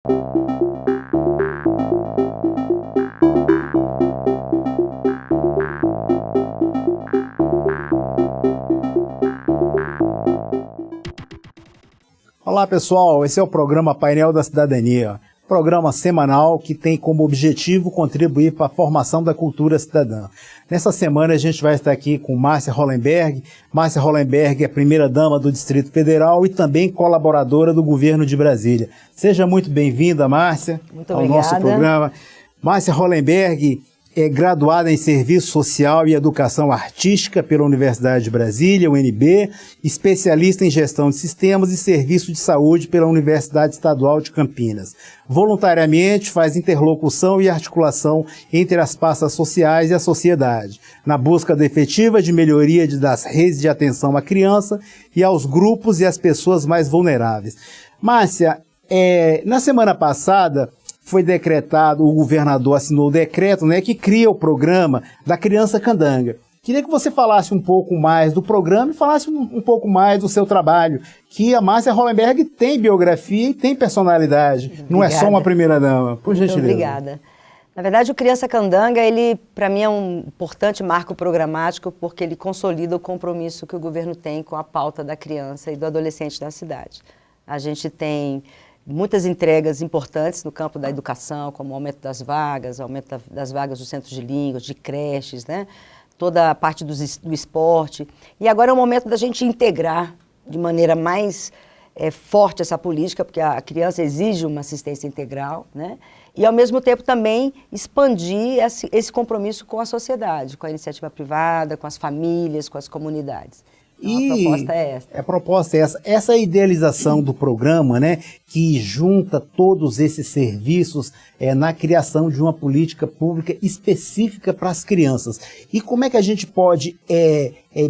Olá pessoal, esse é o programa Painel da Cidadania, programa semanal que tem como objetivo contribuir para a formação da cultura cidadã. Nessa semana a gente vai estar aqui com Márcia Hollenberg. Márcia Hollenberg é primeira-dama do Distrito Federal e também colaboradora do Governo de Brasília. Seja muito bem-vinda, Márcia, ao nosso programa. Márcia Hollenberg é graduada em Serviço Social e Educação Artística pela Universidade de Brasília, UNB, especialista em Gestão de Sistemas e Serviço de Saúde pela Universidade Estadual de Campinas. Voluntariamente faz interlocução e articulação entre as pastas sociais e a sociedade, na busca da efetiva de melhoria das redes de atenção à criança e aos grupos e às pessoas mais vulneráveis. Márcia, na semana passada foi decretado, o governador assinou o decreto, que cria o programa da Criança Candanga. Queria que você falasse um pouco mais do programa e falasse um pouco mais do seu trabalho, que a Márcia Hollenberg tem biografia e tem personalidade, obrigada. Não é só uma primeira-dama, por gentileza. Muito obrigada. Na verdade, o Criança Candanga, ele, para mim, é um importante marco programático, porque ele consolida o compromisso que o governo tem com a pauta da criança e do adolescente na cidade. A gente tem muitas entregas importantes no campo da educação, como o aumento das vagas dos centros de línguas, de creches, toda a parte do esporte. E agora é o momento da gente integrar de maneira mais forte essa política, porque a criança exige uma assistência integral, e ao mesmo tempo também expandir esse compromisso com a sociedade, com a iniciativa privada, com as famílias, com as comunidades. Então, a proposta é essa. Essa idealização do programa, que junta todos esses serviços na criação de uma política pública específica para as crianças. E como é que a gente pode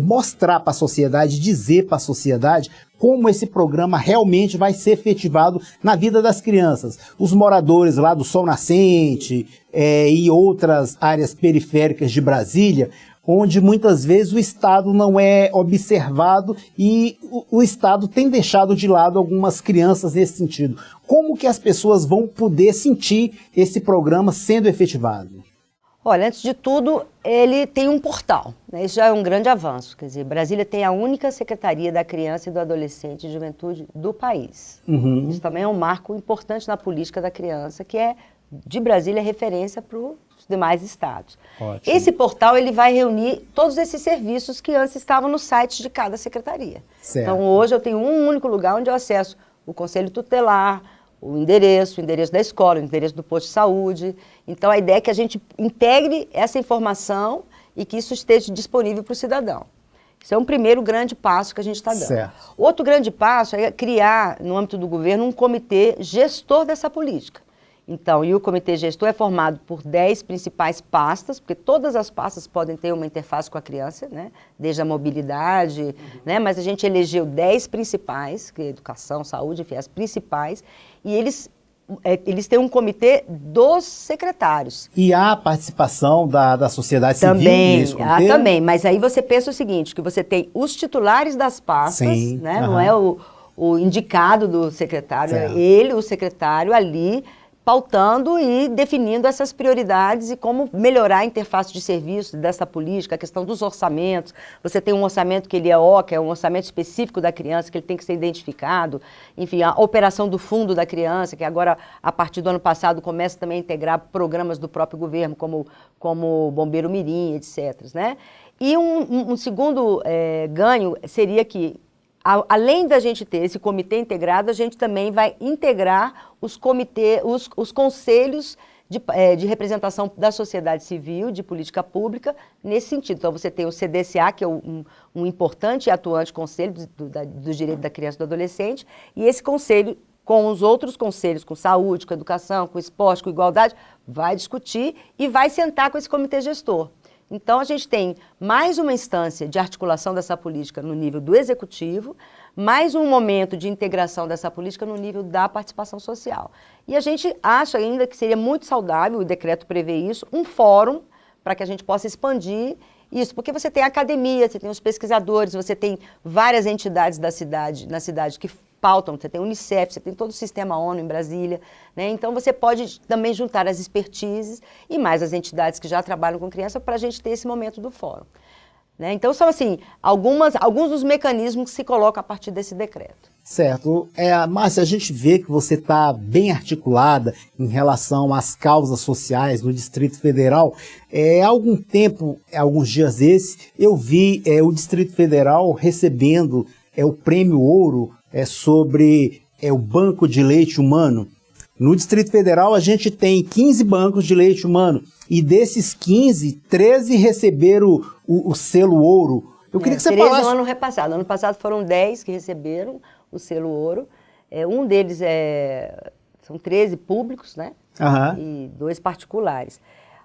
mostrar para a sociedade, dizer para a sociedade como esse programa realmente vai ser efetivado na vida das crianças? Os moradores lá do Sol Nascente e outras áreas periféricas de Brasília, onde muitas vezes o Estado não é observado e o Estado tem deixado de lado algumas crianças nesse sentido. Como que as pessoas vão poder sentir esse programa sendo efetivado? Olha, antes de tudo, ele tem um portal, Isso já é um grande avanço. Quer dizer, Brasília tem a única Secretaria da Criança e do Adolescente e Juventude do país. Uhum. Isso também é um marco importante na política da criança, que é, de Brasília, referência para os demais estados. Ótimo. Esse portal ele vai reunir todos esses serviços que antes estavam no site de cada secretaria. Certo. Então, hoje eu tenho um único lugar onde eu acesso o conselho tutelar, o endereço da escola, o endereço do posto de saúde. Então, a ideia é que a gente integre essa informação e que isso esteja disponível para o cidadão. Isso é um primeiro grande passo que a gente está dando. Certo. Outro grande passo é criar, no âmbito do governo, um comitê gestor dessa política. Então, e o comitê gestor é formado por 10 principais pastas, porque todas as pastas podem ter uma interface com a criança, desde a mobilidade, mas a gente elegeu 10 principais, que é educação, saúde, enfim, as principais, e eles têm um comitê dos secretários. E há a participação da sociedade civil nesse comitê? Também, mas aí você pensa o seguinte, que você tem os titulares das pastas, sim, não é o indicado do secretário, certo. É ele, o secretário, ali, pautando e definindo essas prioridades e como melhorar a interface de serviços dessa política, a questão dos orçamentos. Você tem um orçamento que ele é OCA, é um orçamento específico da criança, que ele tem que ser identificado. Enfim, a operação do fundo da criança, que agora, a partir do ano passado, começa também a integrar programas do próprio governo, como Bombeiro Mirim, etc. E um segundo ganho seria que, além da gente ter esse comitê integrado, a gente também vai integrar os conselhos de representação da sociedade civil, de política pública, nesse sentido. Então, você tem o CDCA, que é um importante e atuante conselho do direito da criança e do adolescente, e esse conselho, com os outros conselhos, com saúde, com educação, com esporte, com igualdade, vai discutir e vai sentar com esse comitê gestor. Então, a gente tem mais uma instância de articulação dessa política no nível do executivo, mais um momento de integração dessa política no nível da participação social. E a gente acha ainda que seria muito saudável, o decreto prevê isso, um fórum para que a gente possa expandir isso, porque você tem a academia, você tem os pesquisadores, você tem várias entidades na cidade que pautam, você tem Unicef, você tem todo o sistema ONU em Brasília, né? Então você pode também juntar as expertises e mais as entidades que já trabalham com criança para a gente ter esse momento do fórum. Né? Então são assim, alguns dos mecanismos que se colocam a partir desse decreto. Certo. Márcia, a gente vê que você está bem articulada em relação às causas sociais no Distrito Federal. Há algum tempo, alguns dias eu vi o Distrito Federal recebendo o Prêmio Ouro sobre o Banco de Leite Humano. No Distrito Federal, a gente tem 15 bancos de leite humano e desses 15, 13 receberam o selo ouro. Eu queria que você falasse... no ano repassado. Ano passado foram 10 que receberam o selo ouro. Um deles são 13 públicos, né? Uhum. E 2 particulares.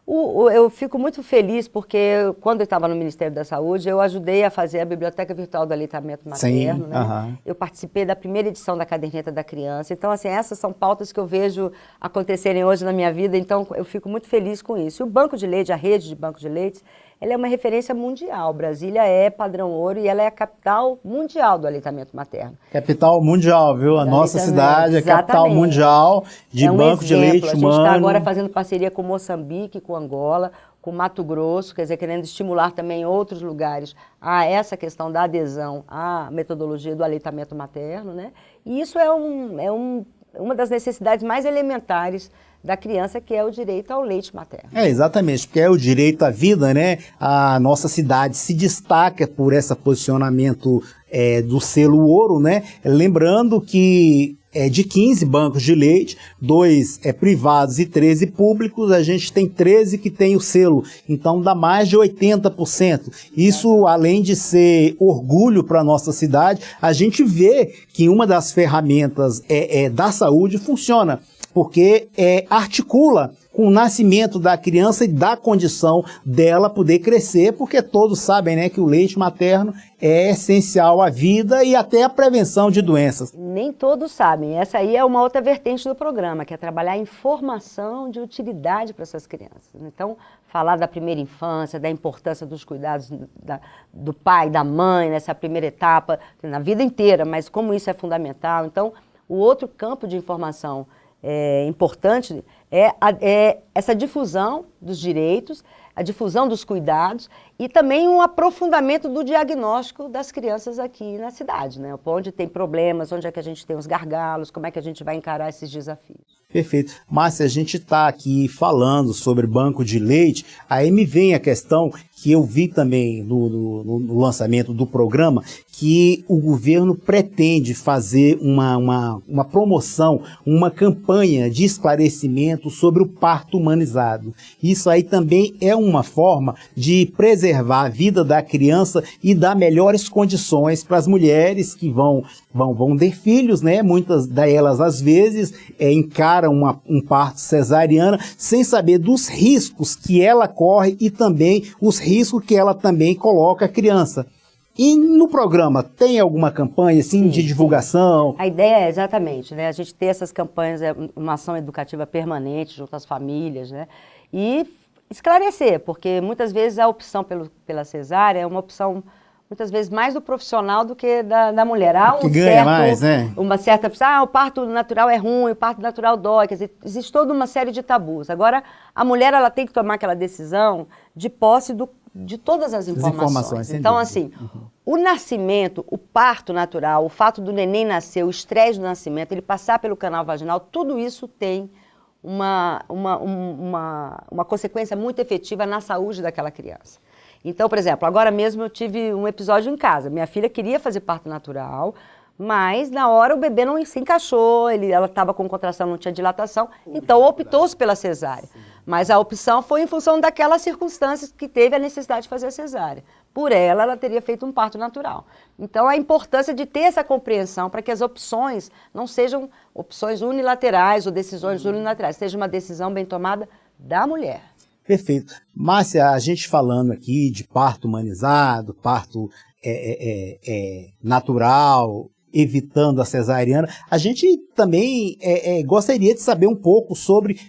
Eu fico muito feliz porque quando eu estava no Ministério da Saúde, eu ajudei a fazer a Biblioteca Virtual do Aleitamento Materno. Sim, né? uhum. Eu participei da primeira edição da Caderneta da Criança. Então, assim, essas são pautas que eu vejo acontecerem hoje na minha vida, então eu fico muito feliz com isso. E o Banco de Leite, a rede de Banco de Leite, ela é uma referência mundial. Brasília é padrão ouro e ela é a capital mundial do aleitamento materno. Capital mundial, viu? A nossa cidade é capital mundial de banco de leite humano. A gente está agora fazendo parceria com Moçambique, com Angola, com Mato Grosso, quer dizer, querendo estimular também outros lugares a essa questão da adesão à metodologia do aleitamento materno, né? E isso é uma das necessidades mais elementares da criança, que é o direito ao leite materno. Exatamente, porque é o direito à vida, né? A nossa cidade se destaca por esse posicionamento do selo ouro, né? Lembrando que de 15 bancos de leite, 2 privados e 13 públicos, a gente tem 13 que tem o selo, então dá mais de 80%. Isso, além de ser orgulho para a nossa cidade, a gente vê que uma das ferramentas da saúde funciona, porque articula com o nascimento da criança e da condição dela poder crescer, porque todos sabem, né, que o leite materno é essencial à vida e até à prevenção de doenças. Nem todos sabem. Essa aí é uma outra vertente do programa, que é trabalhar a informação de utilidade para essas crianças. Então, falar da primeira infância, da importância dos cuidados do pai, da mãe, nessa primeira etapa, na vida inteira, mas como isso é fundamental. Então, o outro campo de informação importante é essa difusão dos direitos, a difusão dos cuidados e também um aprofundamento do diagnóstico das crianças aqui na cidade, né? Onde tem problemas, onde é que a gente tem os gargalos, como é que a gente vai encarar esses desafios. Perfeito. Márcia, a gente está aqui falando sobre banco de leite, aí me vem a questão que eu vi também no lançamento do programa, que o governo pretende fazer uma promoção, uma campanha de esclarecimento sobre o parto humanizado. Isso aí também é uma forma de preservar a vida da criança e dar melhores condições para as mulheres que vão ter filhos, né? Muitas delas, às vezes, encaram um parto cesariana sem saber dos riscos que ela corre e também os riscos que ela também coloca a criança. E no programa tem alguma campanha assim, de divulgação? A ideia é exatamente, né? A gente ter essas campanhas, uma ação educativa permanente junto às famílias, né? E esclarecer, porque muitas vezes a opção pela cesárea é uma opção muitas vezes mais do profissional do que da mulher. Há que ganha mais, né? Uma certa... o parto natural é ruim, o parto natural dói. Quer dizer, existe toda uma série de tabus. Agora, a mulher ela tem que tomar aquela decisão de posse de todas as informações. Então, assim, o nascimento, o parto natural, o fato do neném nascer, o estresse do nascimento, ele passar pelo canal vaginal, tudo isso tem uma consequência muito efetiva na saúde daquela criança. Então, por exemplo, agora mesmo eu tive um episódio em casa. Minha filha queria fazer parto natural, mas na hora o bebê não se encaixou, ela estava com contração, não tinha dilatação, então optou-se pela cesárea. Mas a opção foi em função daquelas circunstâncias que teve a necessidade de fazer a cesárea. Por ela teria feito um parto natural. Então, a importância de ter essa compreensão para que as opções não sejam opções unilaterais ou decisões unilaterais, seja uma decisão bem tomada da mulher. Perfeito. Márcia, a gente falando aqui de parto humanizado, parto natural, evitando a cesariana, a gente também gostaria de saber um pouco sobre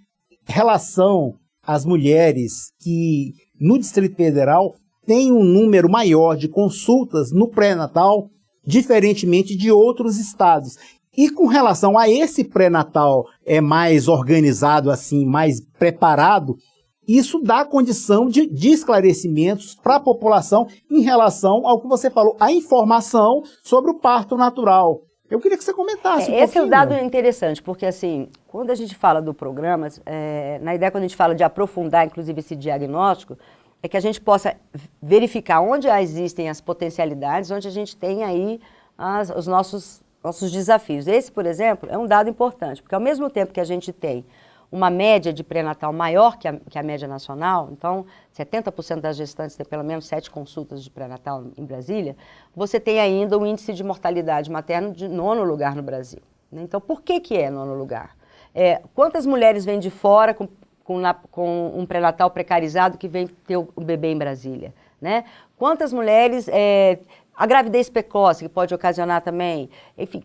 relação às mulheres que no Distrito Federal têm um número maior de consultas no pré-natal, diferentemente de outros estados. E com relação a esse pré-natal mais organizado, assim, mais preparado, isso dá condição de esclarecimentos para a população em relação ao que você falou, a informação sobre o parto natural. Eu queria que você comentasse um pouquinho. Esse é um dado interessante, porque assim, quando a gente fala do programa, na ideia quando a gente fala de aprofundar, inclusive, esse diagnóstico, é que a gente possa verificar onde existem as potencialidades, onde a gente tem aí os nossos desafios. Esse, por exemplo, é um dado importante, porque ao mesmo tempo que a gente tem uma média de pré-natal maior que a média nacional, então 70% das gestantes têm pelo menos 7 consultas de pré-natal em Brasília, você tem ainda um índice de mortalidade materna de 9º lugar no Brasil. Então, por que é 9º lugar? Quantas mulheres vêm de fora com um pré-natal precarizado que vem ter um bebê em Brasília? Né? Quantas mulheres... a gravidez precoce, que pode ocasionar também, enfim,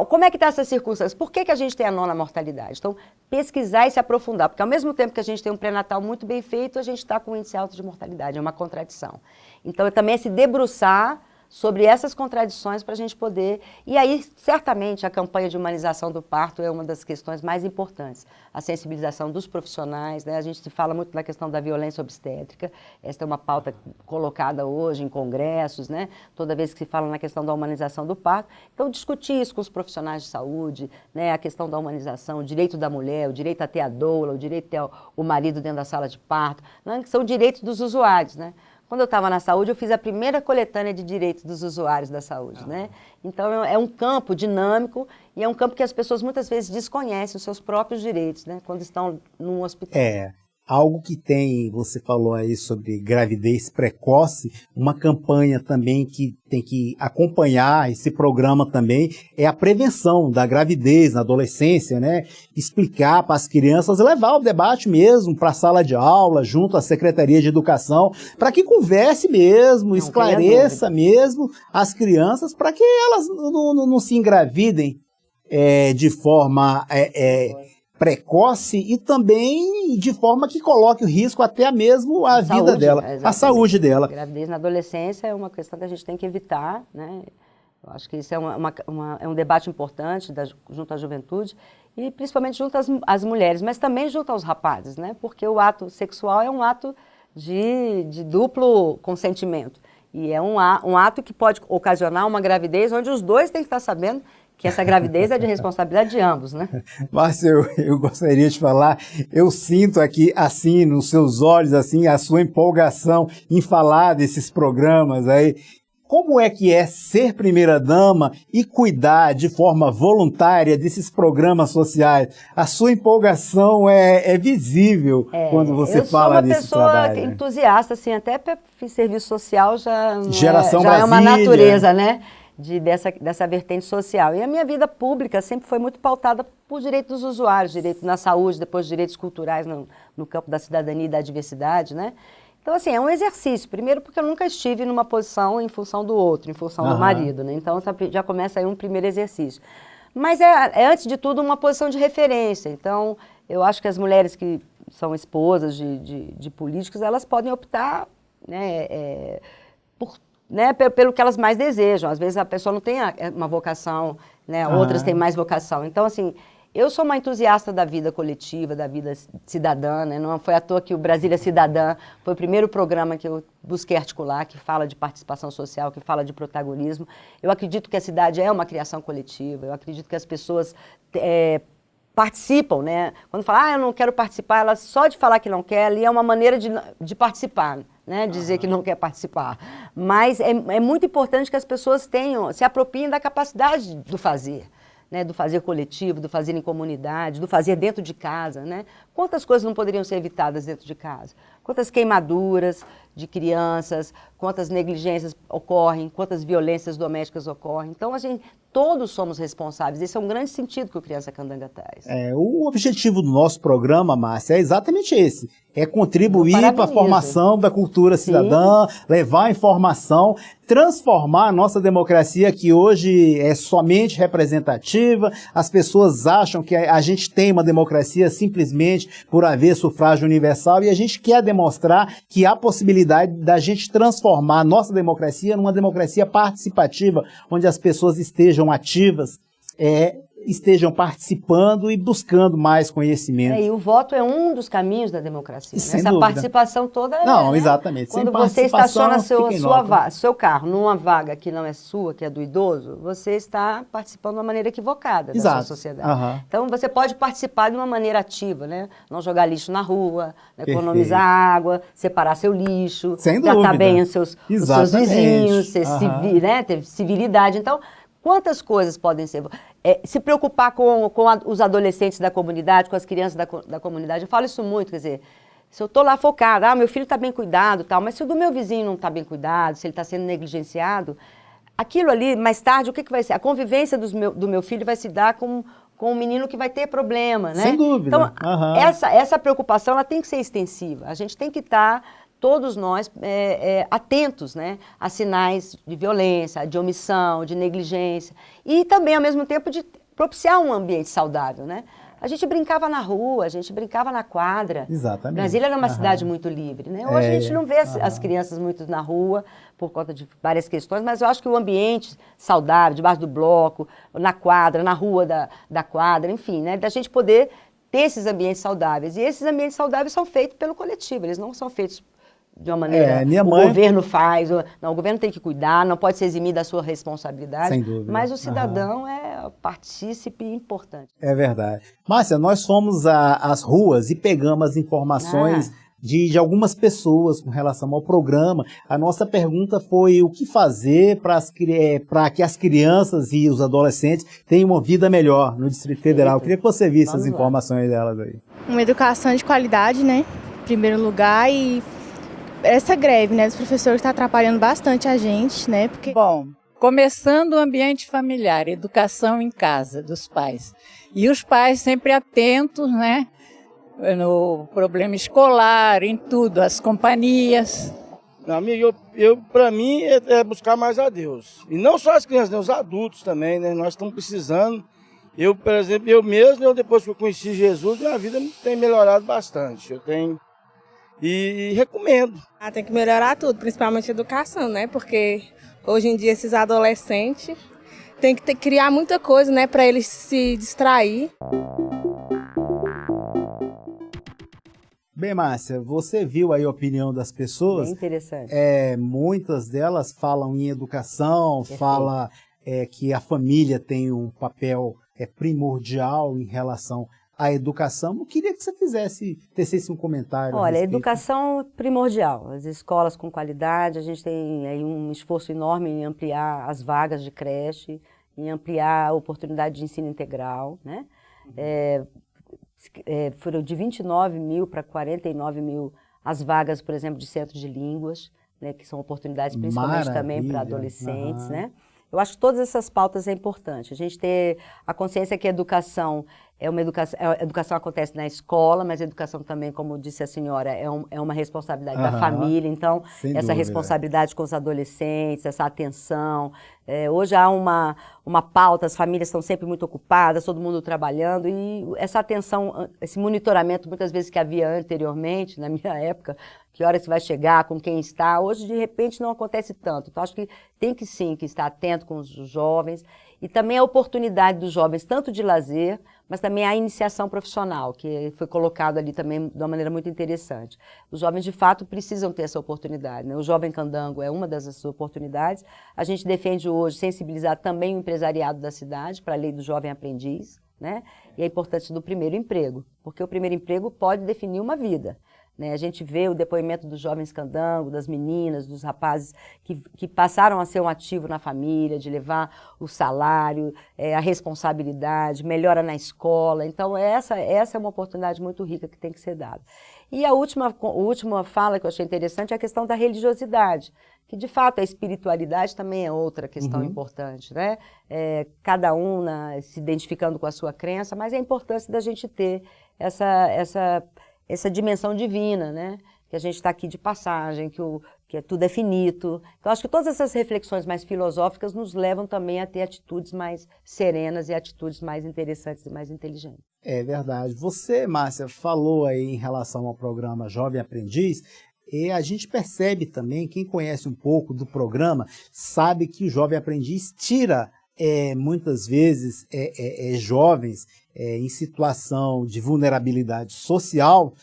como é que está essas circunstâncias? Por que a gente tem a 9ª mortalidade? Então, pesquisar e se aprofundar, porque ao mesmo tempo que a gente tem um pré-natal muito bem feito, a gente está com um índice alto de mortalidade, é uma contradição. Então, também é se debruçar sobre essas contradições para a gente poder... E aí, certamente, a campanha de humanização do parto é uma das questões mais importantes. A sensibilização dos profissionais, né? A gente se fala muito na questão da violência obstétrica, essa é uma pauta colocada hoje em congressos, né? Toda vez que se fala na questão da humanização do parto. Então, discutir isso com os profissionais de saúde, né? A questão da humanização, o direito da mulher, o direito a ter a doula, o direito a ter o marido dentro da sala de parto, né? Que são direitos dos usuários, né? Quando eu estava na saúde, eu fiz a primeira coletânea de direitos dos usuários da saúde, né? Então, é um campo dinâmico e é um campo que as pessoas muitas vezes desconhecem os seus próprios direitos, né? Quando estão num hospital. Algo que você falou aí sobre gravidez precoce, uma campanha também que tem que acompanhar esse programa também é a prevenção da gravidez na adolescência, né? Explicar para as crianças, levar o debate mesmo para a sala de aula, junto à Secretaria de Educação, para que converse mesmo, esclareça mesmo as crianças, para que elas não se engravidem de forma... precoce e também de forma que coloque o risco até mesmo a vida dela, a saúde dela. A gravidez na adolescência é uma questão que a gente tem que evitar, né? Eu acho que isso é um debate importante junto à juventude e principalmente junto às mulheres, mas também junto aos rapazes, né? Porque o ato sexual é um ato de duplo consentimento e é um ato que pode ocasionar uma gravidez onde os dois têm que estar sabendo que essa gravidez é de responsabilidade de ambos, né? Márcia, eu gostaria de falar, eu sinto aqui, assim, nos seus olhos, assim, a sua empolgação em falar desses programas aí. Como é que é ser primeira-dama e cuidar de forma voluntária desses programas sociais? A sua empolgação é visível quando você fala desse trabalho. Eu sou uma pessoa entusiasta, assim, até fiz serviço social já é uma natureza, né? Dessa vertente social. E a minha vida pública sempre foi muito pautada por direitos dos usuários, direito na saúde, depois direitos culturais no campo da cidadania e da diversidade, né? Então, assim, é um exercício. Primeiro porque eu nunca estive numa posição em função do outro, em função do marido, né? Então, já começa aí um primeiro exercício. Mas antes de tudo, uma posição de referência. Então, eu acho que as mulheres que são esposas de políticos, elas podem optar, né, pelo que elas mais desejam. Às vezes a pessoa não tem uma vocação, né? Outras têm mais vocação. Então, assim, eu sou uma entusiasta da vida coletiva, da vida cidadã, né? Não foi à toa que o Brasília Cidadã foi o primeiro programa que eu busquei articular, que fala de participação social, que fala de protagonismo. Eu acredito que a cidade é uma criação coletiva, eu acredito que as pessoas participam, né? Quando fala, eu não quero participar, ela só de falar que não quer, ali é uma maneira de participar, né? Dizer que não quer participar. Mas é muito importante que as pessoas se apropriem da capacidade do fazer, né? Do fazer coletivo, do fazer em comunidade, do fazer dentro de casa, né? Quantas coisas não poderiam ser evitadas dentro de casa? Quantas queimaduras de crianças, quantas negligências ocorrem, quantas violências domésticas ocorrem. Então, todos somos responsáveis. Esse é um grande sentido que o Criança Candanga traz. O objetivo do nosso programa, Márcia, é exatamente esse. É contribuir para a formação da cultura cidadã, levar a informação, transformar a nossa democracia, que hoje é somente representativa. As pessoas acham que a gente tem uma democracia simplesmente por haver sufrágio universal, e a gente quer demonstrar que há possibilidade da gente transformar a nossa democracia numa democracia participativa, onde as pessoas estejam ativas. estejam participando e buscando mais conhecimento. E o voto é um dos caminhos da democracia. Sem Essa dúvida. participação toda Não, né? exatamente. Quando Sem você participação, estaciona seu carro numa vaga que não é sua, que é do idoso, você está participando de uma maneira equivocada da sua sociedade. Uhum. Então, você pode participar de uma maneira ativa, né? Não jogar lixo na rua, economizar água, separar seu lixo, sem tratar dúvida. bem os seus vizinhos, né? Ter civilidade. Então, quantas coisas podem ser? Se preocupar com os adolescentes da comunidade, com as crianças da comunidade. Eu falo isso muito, quer dizer, se eu estou lá focada, meu filho está bem cuidado, tal, mas se o do meu vizinho não está bem cuidado, se ele está sendo negligenciado, aquilo ali, mais tarde, o que vai ser? A convivência do meu filho vai se dar com um menino que vai ter problema, né? Sem dúvida. Então, essa preocupação ela tem que ser extensiva. A gente tem que estar... todos nós atentos, né, a sinais de violência, de omissão, de negligência e também, ao mesmo tempo, de propiciar um ambiente saudável, né? A gente brincava na rua, a gente brincava na quadra. Exatamente. Brasília era uma cidade muito livre, né? Hoje a gente não vê as crianças muito na rua por conta de várias questões, mas eu acho que o ambiente saudável, debaixo do bloco, na quadra, na rua da quadra, enfim, né, da gente poder ter esses ambientes saudáveis. E esses ambientes saudáveis são feitos pelo coletivo, eles não são feitos de uma maneira, governo faz, não, o governo tem que cuidar, não pode se eximir da sua responsabilidade, sem dúvida. Mas o cidadão é partícipe importante. É verdade. Márcia, nós fomos às ruas e pegamos as informações de algumas pessoas com relação ao programa. A nossa pergunta foi o que fazer para que as crianças e os adolescentes tenham uma vida melhor no Distrito Federal. Eu queria que você visse as informações delas aí. Uma educação de qualidade, né? Em primeiro lugar, e essa greve, né, dos professores está atrapalhando bastante a gente, né? Porque... Bom, começando o ambiente familiar, educação em casa dos pais. E os pais sempre atentos, né, no problema escolar, em tudo, as companhias. Amigo, para mim é buscar mais a Deus. E não só as crianças, né, os adultos também, né? Nós estamos precisando. Eu, por exemplo, depois que eu conheci Jesus, minha vida tem melhorado bastante. E recomendo. Tem que melhorar tudo, principalmente a educação, né? Porque hoje em dia esses adolescentes têm que criar muita coisa, né? Para eles se distrair. Bem, Márcia, você viu aí a opinião das pessoas? Bem interessante. Muitas delas falam em educação, falam que a família tem um papel primordial em relação à educação. Eu queria que você tecesse um comentário. Olha, a educação é primordial. As escolas com qualidade, a gente tem aí um esforço enorme em ampliar as vagas de creche, em ampliar a oportunidade de ensino integral, né? Foram de 29 mil para 49 mil as vagas, por exemplo, de centros de línguas, né, que são oportunidades principalmente também para adolescentes, né? Eu acho que todas essas pautas é importante. A gente ter a consciência que a educação a educação acontece na escola, mas a educação também, como disse a senhora, é uma responsabilidade da família. Então, essa responsabilidade com os adolescentes, essa atenção. Hoje há uma pauta, as famílias estão sempre muito ocupadas, todo mundo trabalhando, e essa atenção, esse monitoramento, muitas vezes que havia anteriormente, na minha época, que horas você vai chegar, com quem está, hoje, de repente, não acontece tanto. Então, acho que tem que sim, que estar atento com os jovens, e também a oportunidade dos jovens, tanto de lazer, mas também a iniciação profissional, que foi colocado ali também de uma maneira muito interessante. Os jovens, de fato, precisam ter essa oportunidade, né? O Jovem Candango é uma dessas oportunidades. A gente defende hoje sensibilizar também o empresariado da cidade para a lei do jovem aprendiz, né? E a importância do primeiro emprego, porque o primeiro emprego pode definir uma vida. A gente vê o depoimento dos jovens candango, das meninas, dos rapazes que passaram a ser um ativo na família, de levar o salário, a responsabilidade, melhora na escola. Então, essa é uma oportunidade muito rica que tem que ser dada. E a última fala que eu achei interessante é a questão da religiosidade, que, de fato, a espiritualidade também é outra questão importante, né? Cada um se identificando com a sua crença, mas a importância da gente ter essa dimensão divina, né? Que a gente está aqui de passagem, que tudo é finito. Então, acho que todas essas reflexões mais filosóficas nos levam também a ter atitudes mais serenas e atitudes mais interessantes e mais inteligentes. É verdade. Você, Márcia, falou aí em relação ao programa Jovem Aprendiz, e a gente percebe também, quem conhece um pouco do programa, sabe que o Jovem Aprendiz tira muitas vezes, jovens em situação de vulnerabilidade social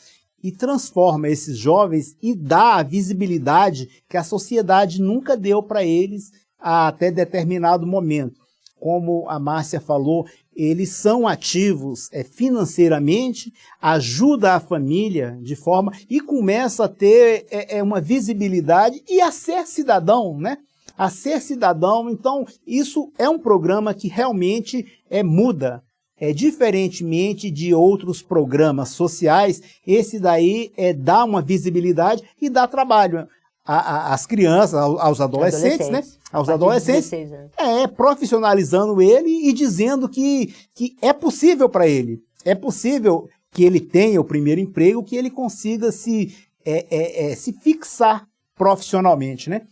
e transforma esses jovens e dá a visibilidade que a sociedade nunca deu para eles até determinado momento. Como a Márcia falou, eles são ativos financeiramente, ajuda a família de forma e começa a ter uma visibilidade e a ser cidadão, né? A ser cidadão. Então, isso é um programa que realmente muda. Diferentemente de outros programas sociais, esse daí dá uma visibilidade e dá trabalho às crianças, aos adolescentes, né? Aos adolescentes, profissionalizando ele e dizendo que é possível para ele. É possível que ele tenha o primeiro emprego, que ele consiga se fixar profissionalmente, né?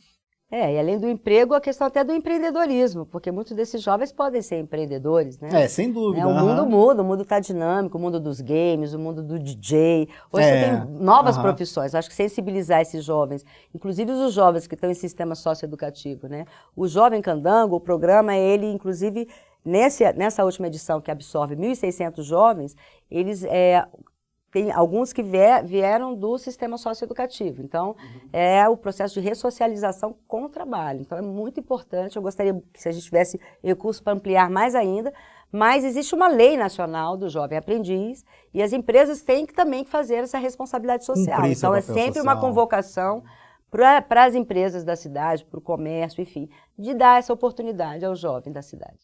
E além do emprego, a questão até do empreendedorismo, porque muitos desses jovens podem ser empreendedores, né? Sem dúvida. O mundo muda, o mundo está dinâmico, o mundo dos games, o mundo do DJ. Hoje você tem novas profissões. Acho que sensibilizar esses jovens, inclusive os jovens que estão em sistema socioeducativo, né? O Jovem Candango, o programa, ele, inclusive, nessa última edição que absorve 1.600 jovens, eles... Tem alguns que vieram do sistema socioeducativo. Então, é o processo de ressocialização com o trabalho. Então, é muito importante. Eu gostaria que se a gente tivesse recurso para ampliar mais ainda, mas existe uma lei nacional do jovem aprendiz e as empresas têm que também fazer essa responsabilidade social. Então, é sempre uma convocação para as empresas da cidade, para o comércio, enfim, de dar essa oportunidade ao jovem da cidade.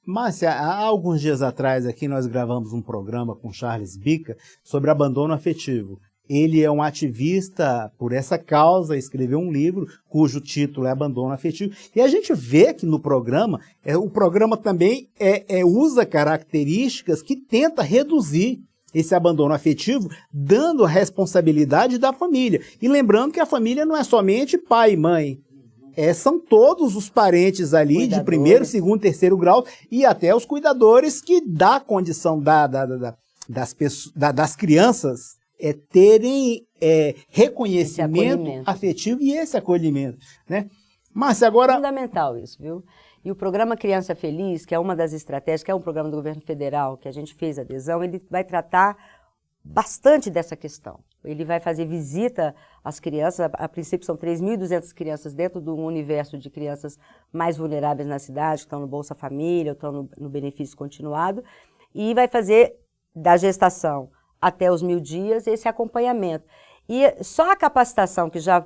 Márcia, há alguns dias atrás aqui nós gravamos um programa com Charles Bica sobre abandono afetivo. Ele é um ativista por essa causa, escreveu um livro cujo título é Abandono Afetivo. E a gente vê que no programa, o programa também usa características que tenta reduzir esse abandono afetivo, dando a responsabilidade da família. E lembrando que a família não é somente pai e mãe, são todos os parentes ali de primeiro, segundo, terceiro grau e até os cuidadores que dá condição das crianças terem reconhecimento afetivo e esse acolhimento, né? Mas agora... Fundamental isso, viu? E o programa Criança Feliz, que é uma das estratégias, que é um programa do governo federal, que a gente fez adesão, ele vai tratar bastante dessa questão. Ele vai fazer visita às crianças, a princípio são 3.200 crianças dentro do universo de crianças mais vulneráveis na cidade, que estão no Bolsa Família, estão no benefício continuado, e vai fazer da gestação até os 1.000 dias esse acompanhamento. E só a capacitação que já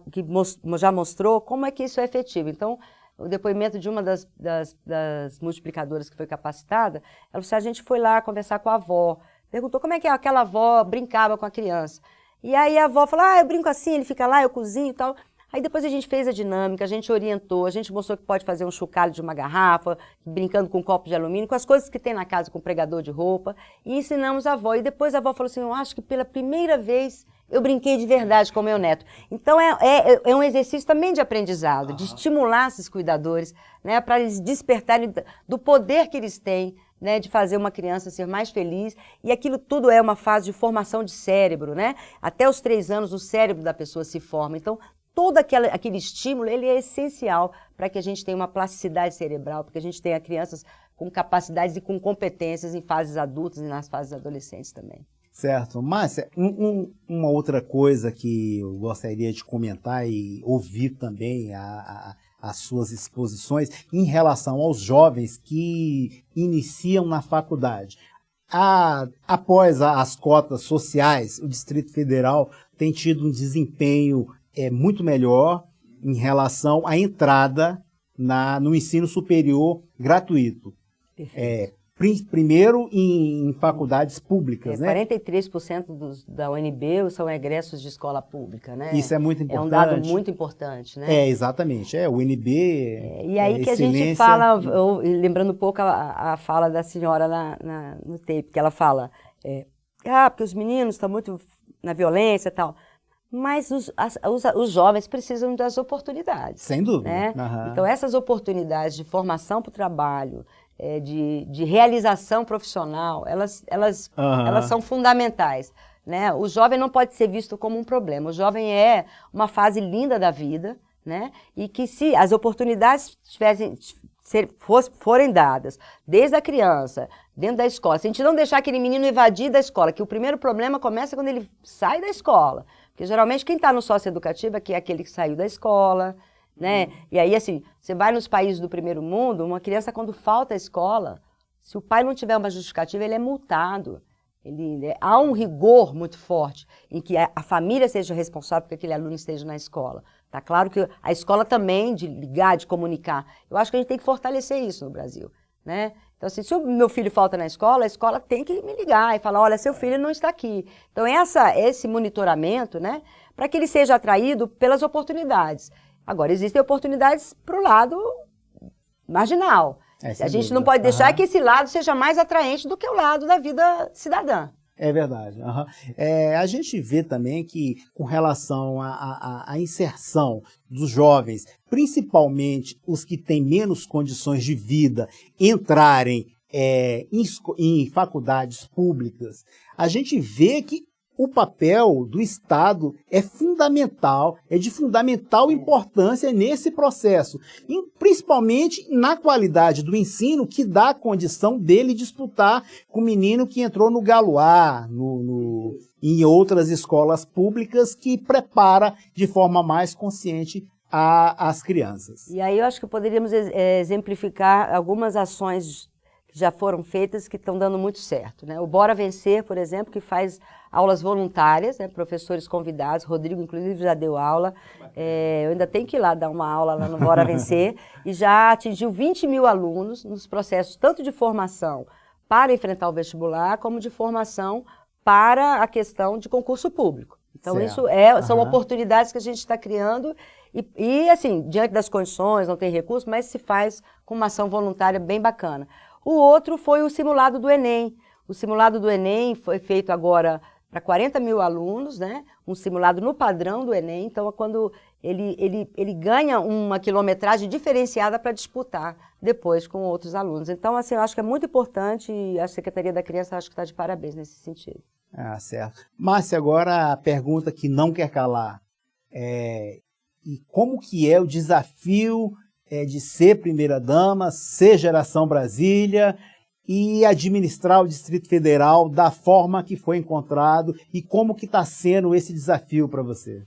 mostrou como é que isso é efetivo. Então, o depoimento de uma das multiplicadoras que foi capacitada, ela disse, a gente foi lá conversar com a avó, perguntou como é que aquela avó brincava com a criança. E aí a avó falou, eu brinco assim, ele fica lá, eu cozinho e tal. Aí depois a gente fez a dinâmica, a gente orientou, a gente mostrou que pode fazer um chocalho de uma garrafa, brincando com um copo de alumínio, com as coisas que tem na casa, com pregador de roupa, e ensinamos a avó. E depois a avó falou assim, eu acho que pela primeira vez eu brinquei de verdade com o meu neto. Então é um exercício também de aprendizado, de estimular esses cuidadores, né, para eles despertarem do poder que eles têm, né, de fazer uma criança ser mais feliz. E aquilo tudo é uma fase de formação de cérebro, né? Até os 3 anos o cérebro da pessoa se forma. Então, todo aquele estímulo, ele é essencial para que a gente tenha uma plasticidade cerebral, para que a gente tenha crianças com capacidades e com competências em fases adultas e nas fases adolescentes também. Certo. Márcia, uma outra coisa que eu gostaria de comentar e ouvir também as suas exposições em relação aos jovens que iniciam na faculdade. Após as cotas sociais, o Distrito Federal tem tido um desempenho muito melhor em relação à entrada no ensino superior gratuito. Primeiro em faculdades públicas, né? 43% da UNB são egressos de escola pública, né? Isso é muito importante. É um dado muito importante, né? Exatamente. O UNB e aí que a gente fala, lembrando um pouco a fala da senhora no tape, que ela fala, porque os meninos estão muito na violência e tal. Mas os jovens precisam das oportunidades. Sem dúvida. Né? Então, essas oportunidades de formação para o trabalho, de realização profissional, elas são fundamentais. Né? O jovem não pode ser visto como um problema. O jovem é uma fase linda da vida, né? E que se as oportunidades forem dadas desde a criança, dentro da escola, se a gente não deixar aquele menino evadir da escola, que o primeiro problema começa quando ele sai da escola, porque geralmente quem está no socioeducativo é aquele que saiu da escola, né? E aí, assim, você vai nos países do primeiro mundo, uma criança quando falta à escola, se o pai não tiver uma justificativa, ele é multado. Há um rigor muito forte em que a família seja responsável por que aquele aluno esteja na escola. Tá claro que a escola também, de ligar, de comunicar. Eu acho que a gente tem que fortalecer isso no Brasil, né? Então, assim, se o meu filho falta na escola, a escola tem que me ligar e falar, olha, seu filho não está aqui. Então, esse monitoramento, né, para que ele seja atraído pelas oportunidades. Agora, existem oportunidades para o lado marginal. A gente não pode deixar que esse lado seja mais atraente do que o lado da vida cidadã. É verdade. A gente vê também que, com relação à inserção dos jovens, principalmente os que têm menos condições de vida, entrarem em faculdades públicas, a gente vê que o papel do Estado é fundamental, é de fundamental importância nesse processo, principalmente na qualidade do ensino que dá a condição dele disputar com o menino que entrou no Galois, em outras escolas públicas, que prepara de forma mais consciente as crianças. E aí eu acho que poderíamos exemplificar algumas ações que já foram feitas que estão dando muito certo, né? O Bora Vencer, por exemplo, que faz aulas voluntárias, né? Professores convidados, Rodrigo inclusive já deu aula, eu ainda tenho que ir lá dar uma aula lá no Bora Vencer, e já atingiu 20 mil alunos nos processos tanto de formação para enfrentar o vestibular, como de formação para a questão de concurso público. Então isso são oportunidades que a gente está criando e assim, diante das condições, não tem recurso, mas se faz com uma ação voluntária bem bacana. O outro foi o simulado do Enem. O simulado do Enem foi feito agora para 40 mil alunos, né? Um simulado no padrão do Enem. Então, é quando ele ganha uma quilometragem diferenciada para disputar depois com outros alunos. Então, assim, eu acho que é muito importante e a Secretaria da Criança acho que está de parabéns nesse sentido. Certo. Márcia, agora a pergunta que não quer calar. E como que é o desafio de ser primeira-dama, ser Geração Brasília e administrar o Distrito Federal da forma que foi encontrado e como que está sendo esse desafio para você?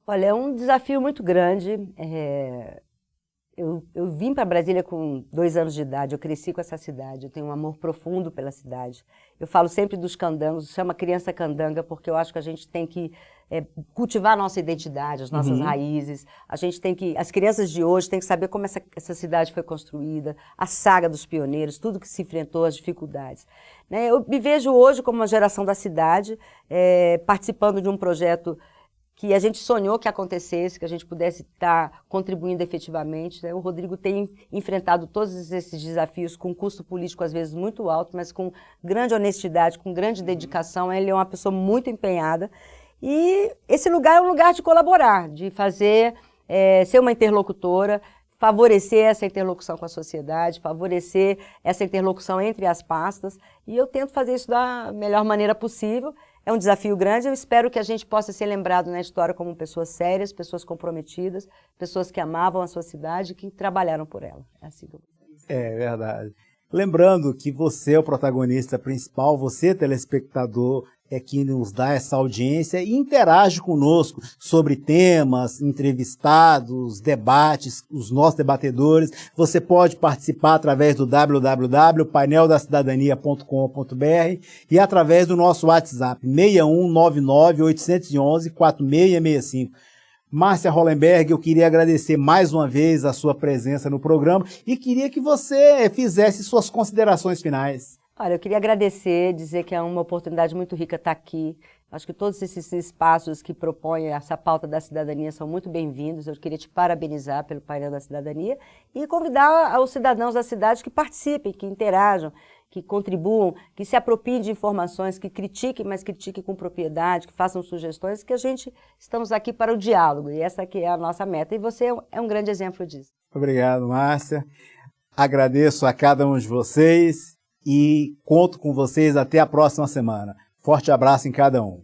Olha, é um desafio muito grande. Eu vim para Brasília com 2 anos de idade, eu cresci com essa cidade, eu tenho um amor profundo pela cidade. Eu falo sempre dos candangos, chama criança candanga, porque eu acho que a gente tem que cultivar a nossa identidade, as nossas raízes. A gente tem que, as crianças de hoje têm que saber como essa cidade foi construída, a saga dos pioneiros, tudo que se enfrentou, as dificuldades. Né? Eu me vejo hoje como uma geração da cidade, participando de um projeto que a gente sonhou que acontecesse, que a gente pudesse estar contribuindo efetivamente. Né? O Rodrigo tem enfrentado todos esses desafios com um custo político, às vezes, muito alto, mas com grande honestidade, com grande dedicação. Ele é uma pessoa muito empenhada. E esse lugar é um lugar de colaborar, de fazer, ser uma interlocutora, favorecer essa interlocução com a sociedade, favorecer essa interlocução entre as pastas. E eu tento fazer isso da melhor maneira possível. É um desafio grande, eu espero que a gente possa ser lembrado na história como pessoas sérias, pessoas comprometidas, pessoas que amavam a sua cidade e que trabalharam por ela. É assim que eu... É verdade. Lembrando que você é o protagonista principal, você, telespectador, é que nos dá essa audiência e interage conosco sobre temas, entrevistados, debates, os nossos debatedores. Você pode participar através do www.paineldacidadania.com.br e através do nosso WhatsApp 6199-811-4665. Márcia Hollenberg, eu queria agradecer mais uma vez a sua presença no programa e queria que você fizesse suas considerações finais. Olha, eu queria agradecer, dizer que é uma oportunidade muito rica estar aqui. Acho que todos esses espaços que propõem essa pauta da cidadania são muito bem-vindos. Eu queria te parabenizar pelo painel da cidadania e convidar os cidadãos da cidade que participem, que interajam, que contribuam, que se apropriem de informações, que critiquem, mas critiquem com propriedade, que façam sugestões, que a gente estamos aqui para o diálogo. E essa aqui é a nossa meta. E você é um grande exemplo disso. Obrigado, Márcia. Agradeço a cada um de vocês. E conto com vocês até a próxima semana. Forte abraço em cada um.